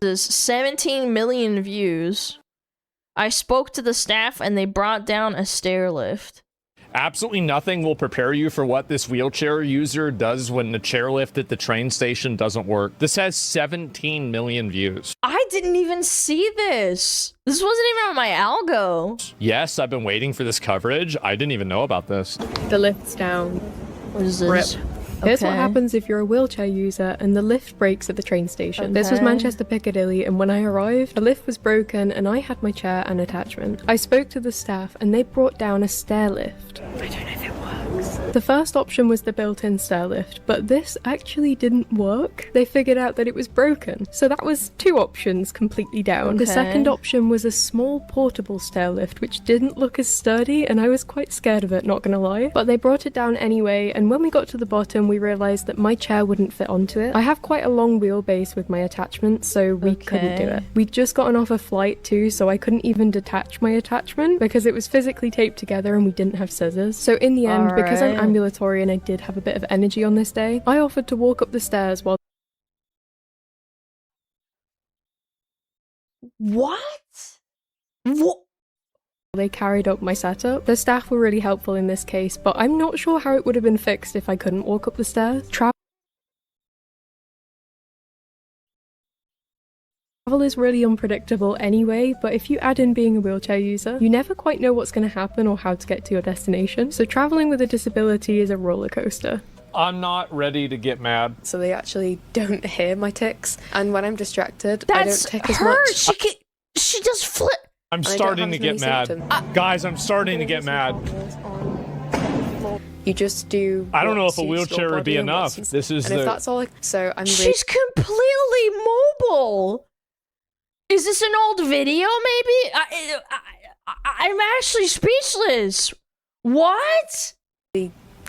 This 17 million views. I spoke to the staff and they brought down a stair lift. Absolutely nothing will prepare you for what this wheelchair user does when the chairlift at the train station doesn't work. This has 17 million views. I didn't even see this. This wasn't even on my algo. Yes, I've been waiting for this coverage. I didn't even know about this. The lift's down. What is this? Rip. Here's what happens if you're a wheelchair user and the lift breaks at the train station. This was Manchester Piccadilly, and when I arrived, the lift was broken and I had my chair and attachment. I spoke to the staff and they brought down a stair lift. I don't know if it works. The first option was the built-in stair lift, but this actually didn't work. They figured out that it was broken. So that was 2 options completely down. The second option was a small portable stair lift, which didn't look as sturdy, and I was quite scared of it, not gonna lie. But they brought it down anyway, and when we got to the bottom, we realized that my chair wouldn't fit onto it. I have quite a long wheelbase with my attachment, so we couldn't do it. We'd just gotten off a flight too, so I couldn't even detach my attachment because it was physically taped together and we didn't have scissors. So in the end, because I'm ambulatory and I did have a bit of energy on this day, I offered to walk up the stairs while... What? They carried up my setup. The staff were really helpful in this case, but I'm not sure how it would have been fixed if I couldn't walk up the stairs. Travel is really unpredictable anyway, but if you add in being a wheelchair user, you never quite know what's going to happen or how to get to your destination. So traveling with a disability is a roller coaster. I'm not ready to get mad. So they actually don't hear my tics, and when I'm distracted, I don't tick as much. She just flip. I'm starting to get mad. Guys, I'm starting to get mad. You just do. I don't know if a wheelchair would be enough. This is and if that's all, so I'm. She's completely mobile. Is this an old video? Maybe. I'm actually speechless. What?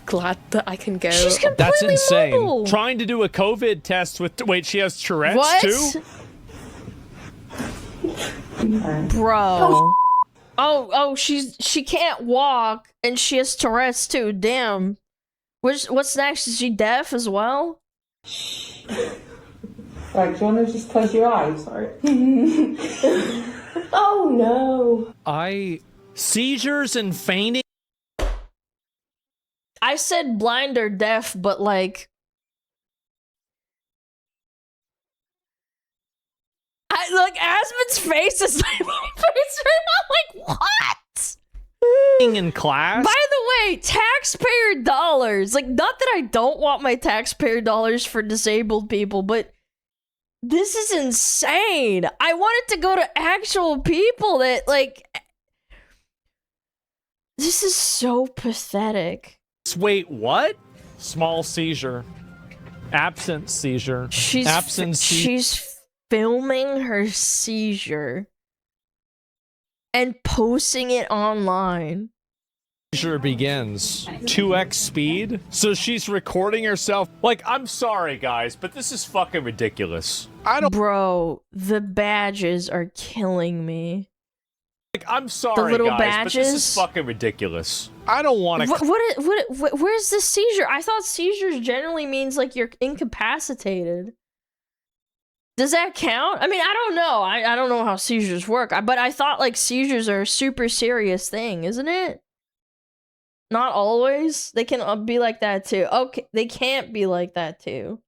Glad that I can go. She's completely That's insane. mobile. Trying to do a COVID test with. Wait, she has Tourette's too? Bro. Oh, she can't walk and she has Tourette's too. Damn. What's next? Is she deaf as well? Right, do you want to just close your eyes? Sorry. Oh no. Seizures and fainting. I said blind or deaf, but like look, Asmon's face is like my face right now. Like, what? In class? By the way, taxpayer dollars. Like, not that I don't want my taxpayer dollars for disabled people, but this is insane. I want it to go to actual people that, like... This is so pathetic. Wait, what? Small seizure. Absent seizure. She's filming her seizure and posting it online. Seizure begins. 2x speed? So she's recording herself. Like, I'm sorry, guys, but this is fucking ridiculous. Bro, the badges are killing me. Like, I'm sorry, the little guys, badges? but this is fucking ridiculous. I don't want to... Where's the seizure? I thought seizures generally means, like, you're incapacitated. Does that count? I mean, I don't know. I don't know how seizures work. But I thought, like, seizures are a super serious thing, isn't it? Not always. They can be like that, too. Okay, they can't be like that, too.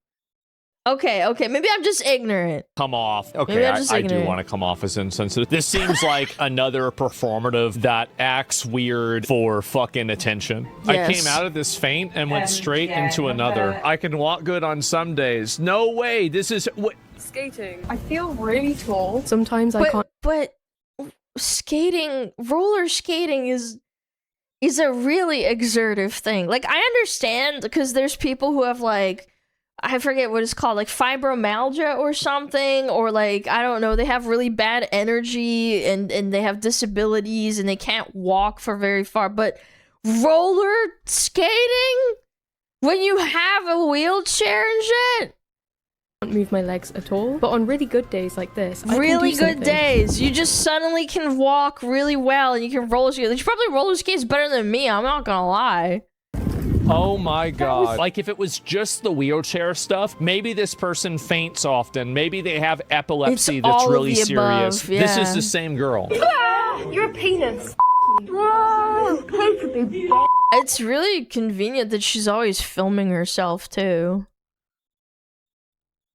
Okay, maybe I'm just ignorant. Come off. Okay, I do want to come off as insensitive. This seems like another performative that acts weird for fucking attention. Yes. I came out of this faint and went straight into another. I can walk good on some days. No way. This is... Skating. I feel really tall. Sometimes I can't... But skating, roller skating is a really exertive thing. Like, I understand because there's people who have, like... I forget what it's called, like fibromyalgia or something, or like, I don't know, they have really bad energy and they have disabilities and they can't walk for very far, but roller skating? When you have a wheelchair and shit? I can't move my legs at all, but on really good days like this, really good days, you just suddenly can walk really well and you can roller skate. You probably roller skates better than me, I'm not gonna lie. Oh my god. Like, if it was just the wheelchair stuff, maybe this person faints often. Maybe they have epilepsy that's really serious. Above, yeah. This is the same girl. You're a penis. It's really convenient that she's always filming herself, too.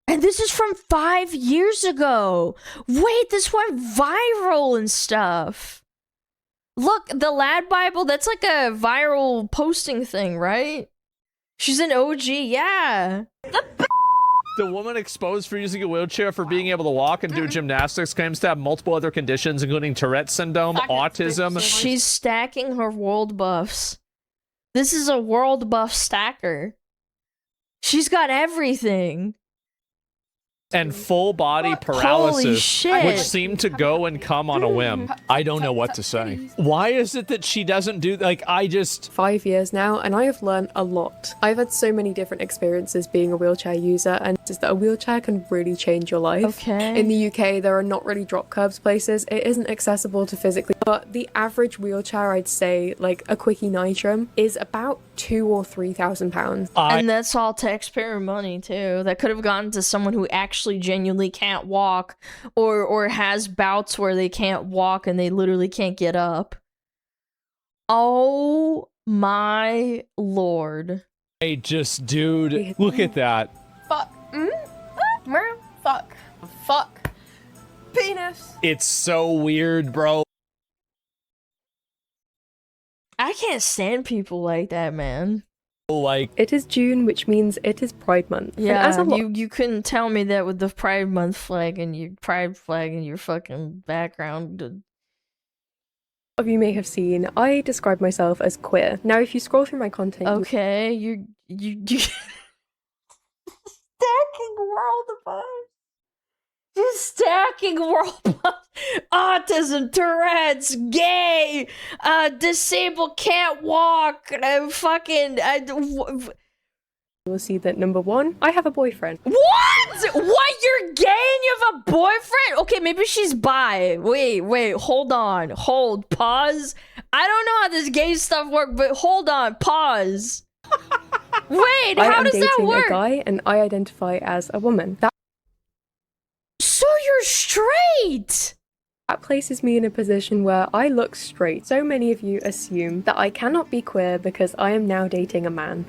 And this is from 5 years ago. Wait, this went viral and stuff. Look, the Lad Bible, that's like a viral posting thing, right? She's an OG, yeah. The woman exposed for using a wheelchair for being able to walk and do gymnastics claims to have multiple other conditions, including Tourette's syndrome, autism. She's stacking her world buffs. This is a world buff stacker. She's got everything. And full body paralysis, which seemed to go and come on a whim. I don't know what to say. Why is it that she doesn't do, like, I just... 5 years now, and I have learned a lot. I've had so many different experiences being a wheelchair user, and it's that a wheelchair can really change your life. Okay. In the UK, there are not really drop curbs places. It isn't accessible to physically, but the average wheelchair, I'd say, like a Quickie Nitrum, is about £2,000 or £3,000. And that's all taxpayer money, too. That could have gone to someone who actually genuinely can't walk, or has bouts where they can't walk and they literally can't get up. Oh my lord. Hey, just, dude, look at that. Fuck. Fuck. Fuck. Penis. It's so weird, bro. I can't stand people like that, man. Like, it is June, which means it is Pride Month. Yeah, as a you couldn't tell me that with the Pride Month flag and your fucking background. Of you may have seen, I describe myself as queer. Now, if you scroll through my content, okay, you stacking world buffs. You're stacking world buffs. Autism, Tourette's, gay, disabled, can't walk, you'll see that number 1, I have a boyfriend. What? You're gay and you have a boyfriend? Okay, maybe she's bi. Wait, hold on. Pause. I don't know how this gay stuff works, but hold on, pause. Wait, how does that work? I am dating a guy and I identify as a woman. So you're straight! That places me in a position where I look straight. So many of you assume that I cannot be queer because I am now dating a man.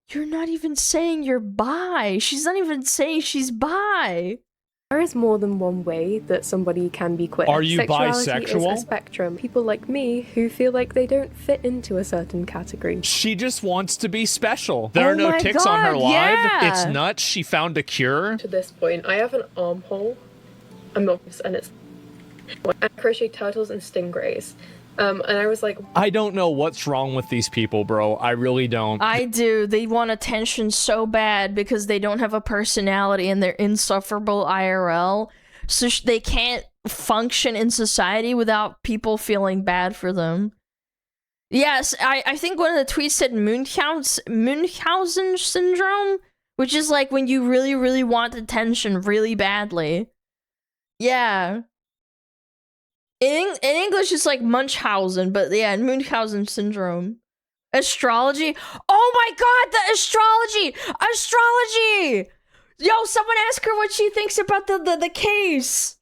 You're not even saying you're bi. She's not even saying she's bi. There is more than one way that somebody can be queer. Are you Sexuality bisexual? is a spectrum. People like me who feel like they don't fit into a certain category. She just wants to be special. There are no ticks on her live. Yeah. It's nuts. She found a cure. To this point, I have an armhole. I'm not, and it's... I crochet turtles and stingrays. And I was like... I don't know what's wrong with these people, bro. I really don't. I do. They want attention so bad because they don't have a personality and they're insufferable IRL. So they can't function in society without people feeling bad for them. Yes, I think one of the tweets said Munchausen syndrome, which is like when you really, really want attention really badly. Yeah. In English, it's like Munchausen, but yeah, Munchausen syndrome. Astrology. Oh my god, the astrology! Astrology! Yo, someone ask her what she thinks about the case.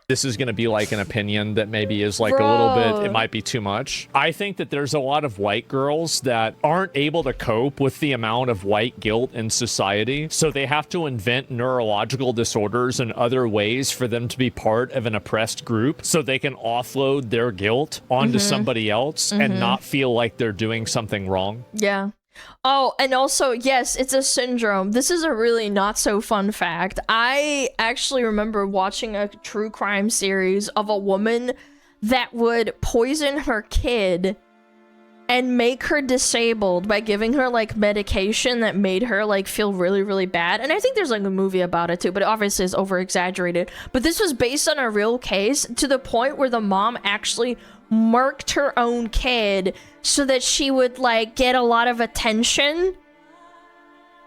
This is going to be like an opinion that maybe is like a little bit, it might be too much. I think that there's a lot of white girls that aren't able to cope with the amount of white guilt in society. So they have to invent neurological disorders and other ways for them to be part of an oppressed group so they can offload their guilt onto somebody else and not feel like they're doing something wrong. Yeah. Oh, and also, yes, it's a syndrome. This is a really not so fun fact. I actually remember watching a true crime series of a woman that would poison her kid and make her disabled by giving her like medication that made her like feel really, really bad. And I think there's like a movie about it too, but obviously it's over exaggerated. But this was based on a real case to the point where the mom actually murked her own kid so that she would like get a lot of attention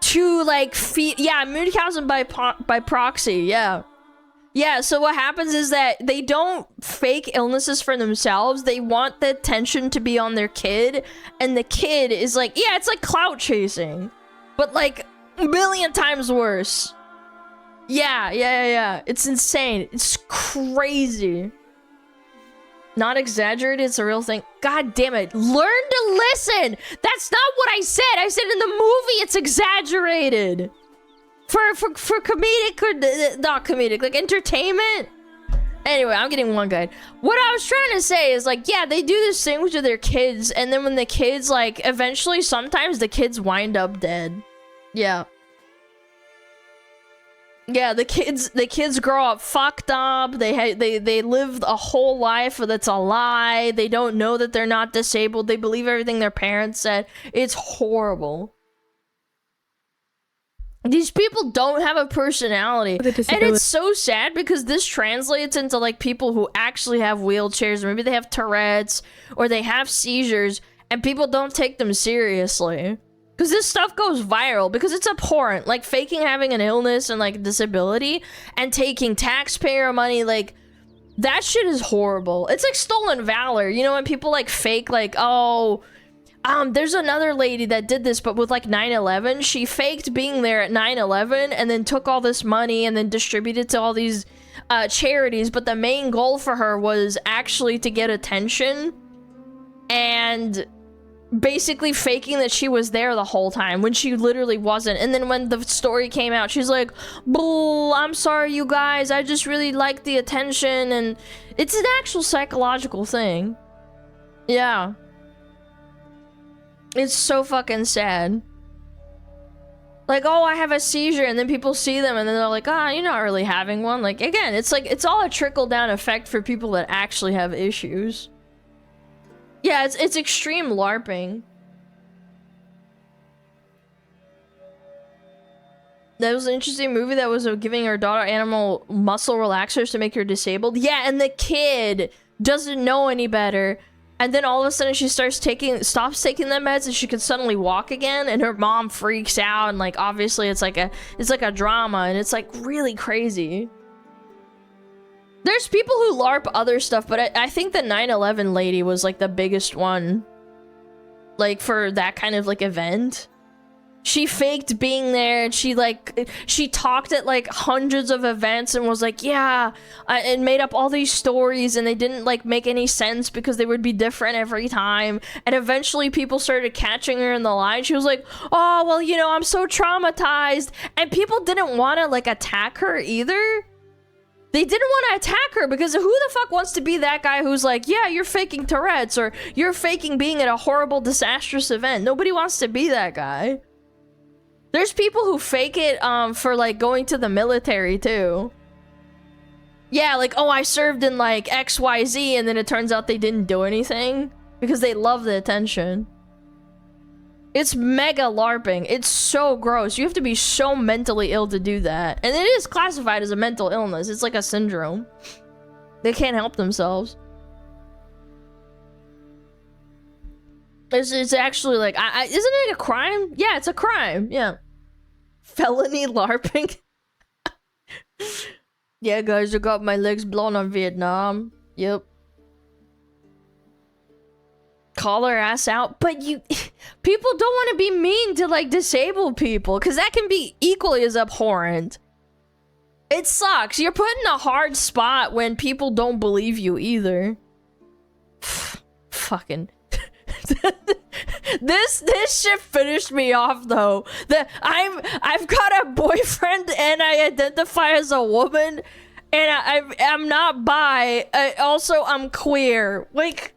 to like feed. Yeah, Munchausen by proxy. Yeah. Yeah, so what happens is that they don't fake illnesses for themselves. They want the attention to be on their kid, and the kid is like, yeah, it's like clout chasing, but like a million times worse. Yeah. It's insane. It's crazy. Not exaggerated, it's a real thing. God damn it. Learn to listen! That's not what I said! I said in the movie it's exaggerated! For comedic, or not comedic, like entertainment? Anyway, I'm getting one guide. What I was trying to say is, like, yeah, they do this thing with their kids, and then when the kids, like, eventually, sometimes the kids wind up dead. Yeah. Yeah, the kids grow up fucked up. They live a whole life that's a lie. They don't know that they're not disabled. They believe everything their parents said. It's horrible. These people don't have a personality. And it's so sad because this translates into like people who actually have wheelchairs, or maybe they have Tourette's, or they have seizures, and people don't take them seriously. Because this stuff goes viral because it's abhorrent. Like faking having an illness and like disability and taking taxpayer money, like that shit is horrible. It's like stolen valor. You know, when people like fake like, oh, there's another lady that did this, but with like 9/11, she faked being there at 9/11 and then took all this money and then distributed to all these charities. But the main goal for her was actually to get attention and basically faking that she was there the whole time when she literally wasn't. And then when the story came out, she's like, bull, I'm sorry you guys, I just really like the attention. And it's an actual psychological thing. Yeah. It's so fucking sad. Like, oh, I have a seizure, and then people see them and then they're like, ah, you're not really having one. Like, again, it's like, it's all a trickle-down effect for people that actually have issues. Yeah, it's extreme LARPing. That was an interesting movie that was giving her daughter animal muscle relaxers to make her disabled. Yeah, and the kid doesn't know any better. And then all of a sudden she stops taking the meds and she can suddenly walk again, and her mom freaks out, and like obviously it's like a drama, and it's like really crazy. There's people who LARP other stuff, but I think the 9/11 lady was like the biggest one, like for that kind of like event. She faked being there, and she talked at like hundreds of events and was like, yeah, and made up all these stories, and they didn't like make any sense because they would be different every time. And eventually people started catching her in the lie. She was like, oh, well, you know, I'm so traumatized. And people didn't want to like attack her either. They didn't want to attack her because who the fuck wants to be that guy who's like, yeah, you're faking Tourette's, or you're faking being at a horrible, disastrous event. Nobody wants to be that guy. There's people who fake it for like going to the military too. Yeah, like, oh, I served in like XYZ, and then it turns out they didn't do anything because they love the attention. It's mega LARPing. It's so gross. You have to be so mentally ill to do that. And it is classified as a mental illness. It's like a syndrome. They can't help themselves. It's actually like, isn't it a crime? Yeah, it's a crime. Yeah. Felony LARPing. Yeah, guys, I got my legs blown on Vietnam. Yep. Call her ass out. But people don't want to be mean to like disabled people, because that can be equally as abhorrent. It sucks. You're put in a hard spot when people don't believe you either. Fucking this shit finished me off though. I've got a boyfriend and I identify as a woman, and I'm not bi. Also, I'm queer. Like,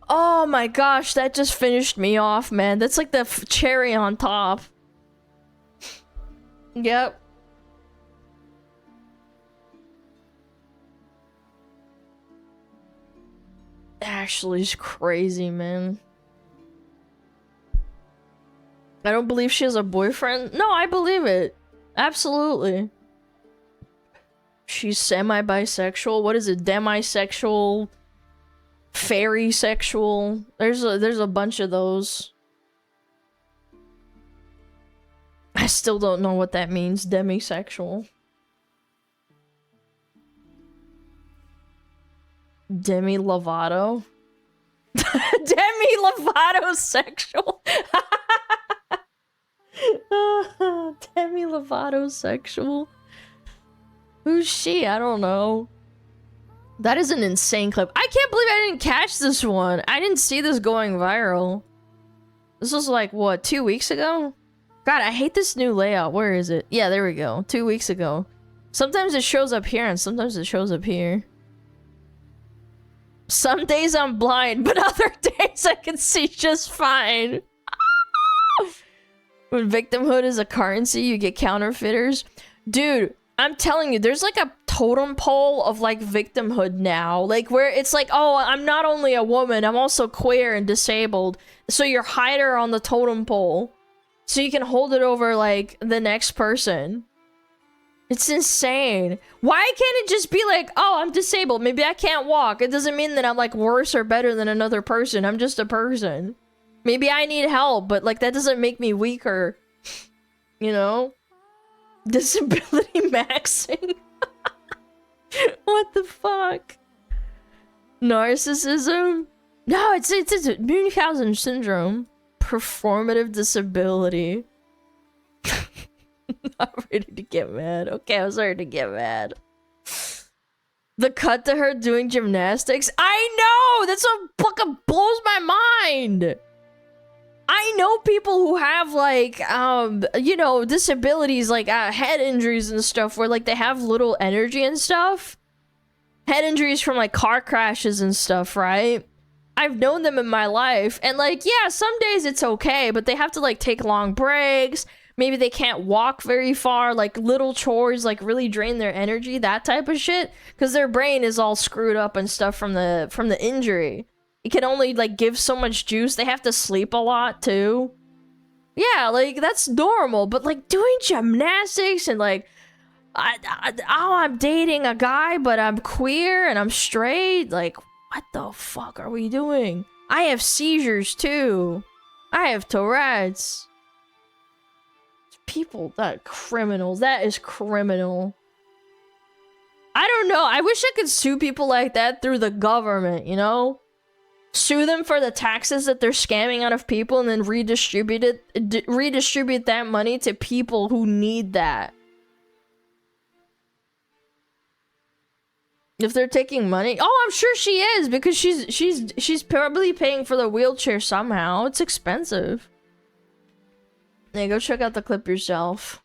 oh my gosh, that just finished me off, man. That's like the cherry on top. Yep. Ashley's crazy, man. I don't believe she has a boyfriend. No, I believe it. Absolutely. She's semi-bisexual. What is it? Demisexual? Fairy sexual? There's a bunch of those. I still don't know what that means, demisexual. Demi Lovato. Demi Lovato sexual. Demi Lovato sexual. Who's she? I don't know. That is an insane clip. I can't believe I didn't catch this one. I didn't see this going viral. This was like, what, 2 weeks ago? God, I hate this new layout. Where is it? Yeah, there we go. 2 weeks ago. Sometimes it shows up here and sometimes it shows up here. Some days I'm blind, but other days I can see just fine. When victimhood is a currency, you get counterfeiters. Dude, I'm telling you, there's like a totem pole of like victimhood now. Like where it's like, oh, I'm not only a woman, I'm also queer and disabled. So you're higher on the totem pole. So you can hold it over like the next person. It's insane. Why can't it just be like, oh, I'm disabled. Maybe I can't walk. It doesn't mean that I'm like worse or better than another person. I'm just a person. Maybe I need help, but like that doesn't make me weaker. You know? Disability maxing. What the fuck? Narcissism? No, it's Munchausen syndrome. Performative disability. I'm ready to get mad. Okay, I'm starting to get mad. The cut to her doing gymnastics. I know! That's what fucking blows my mind! I know people who have like, you know, disabilities like head injuries and stuff where like they have little energy and stuff. Head injuries from like car crashes and stuff, right? I've known them in my life and like, yeah, some days it's okay, but they have to like take long breaks. Maybe they can't walk very far, like little chores like really drain their energy, that type of shit, because their brain is all screwed up and stuff from the injury. It can only like give so much juice. They have to sleep a lot too. Yeah, like that's normal, but like doing gymnastics and like I'm dating a guy but I'm queer and I'm straight, like what the fuck are we doing? I have seizures too. I have Tourette's. People, that criminals. That is criminal. I don't know. I wish I could sue people like that through the government, you know? Sue them for the taxes that they're scamming out of people and then redistribute that money to people who need that. If they're taking money, oh, I'm sure she is, because she's probably paying for the wheelchair somehow. It's expensive. Yeah, go check out the clip yourself.